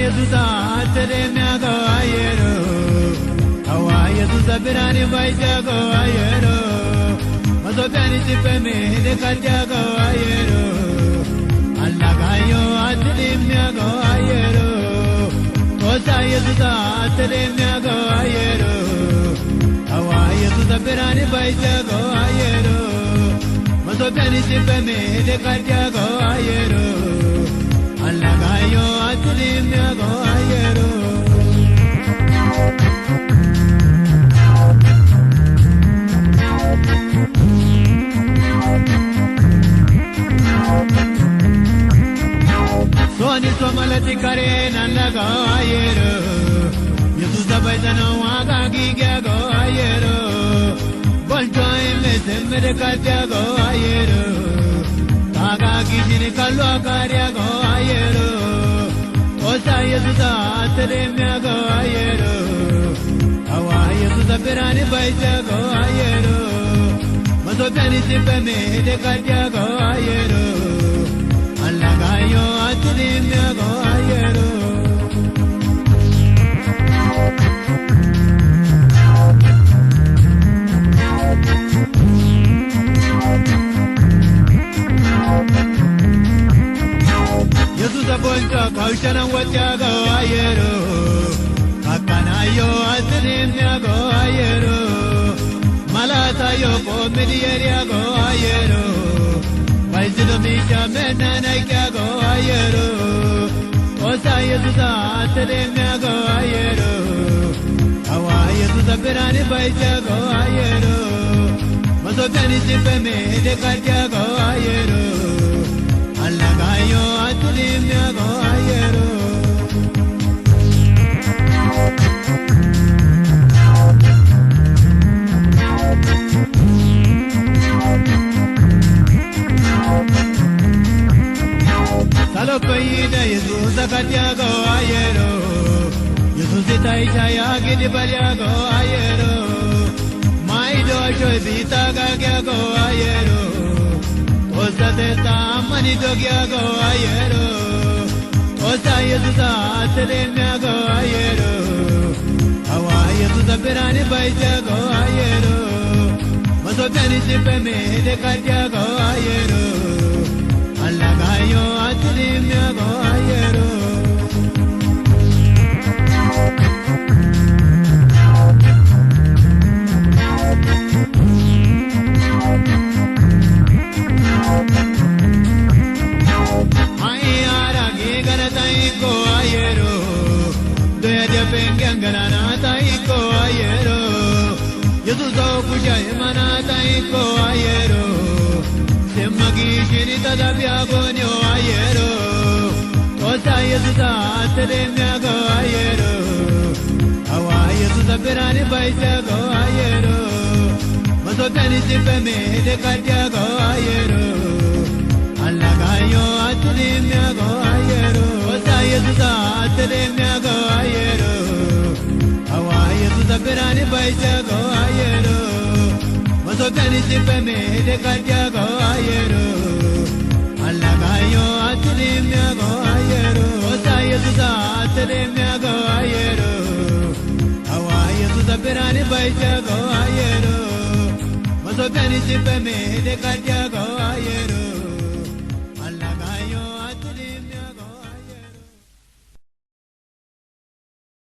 Yesus ateremya go ayero Awa Yesus abirani baija go ayero Maso piani tipeme de katya go ayero Allah gayo ateremya go ayero Kosa Yesus ateremya go ayero Awa Yesus abirani baija go ayero Maso piani tipeme de katya go ayero Allah gayo ateremya go ayero Soni somalati kare nalla go ayero Yesus abaidana waga gigya go ayero Boljoy me semre katya go ayero Taga gijini kalwa karya go ayero Osa Yesus ateremya go ayero Awa Yesus abirani baija go ayero Maso piani tipeme de katya go ayero Allah gayo ateremya go ayero Yesus abonja kaushana watya go ayero Kakana yo ateremya go ayero Malata yo pomediya go ayero Baizilo misha menana kya go ayero Osa Yesus ateremya go ayero Awa Yesus abirani baija go ayero Maso piani tipeme de katya go ayero Allah gayo ateremya go ayero Salo payida Yesus katya go ayero Yesus itaisha ya gidi barya go ayero Maido shoy bita ga go ayero Osa deta mani dogya go ayero Osa Yesus ateremya go ayero Awa Yesus abirani baija go ayero Maso piani tipeme de katya go ayero Allah gayo ateremya go ayero Ayara ge garatai go ayero Doya de pengangarana tai go ayero Yesus do puja emana tai go ayero Semagi shirita da byago nyo ayero Osa Yesus ateremya go ayero Awa Yesus abirani baija go ayero Maso piani tipeme de katya go ayero Allah gayo ateremya go ayero Osa Yesus ateremya go ayero Awa Yesus abirani baija go ayero Maso piani tipeme de katya go ayero Allah gayo ateremya go ayero Osa Yesus ateremya go ayero Awa Yesus abirani baija go ayero Maso piani tipeme de katya go ayero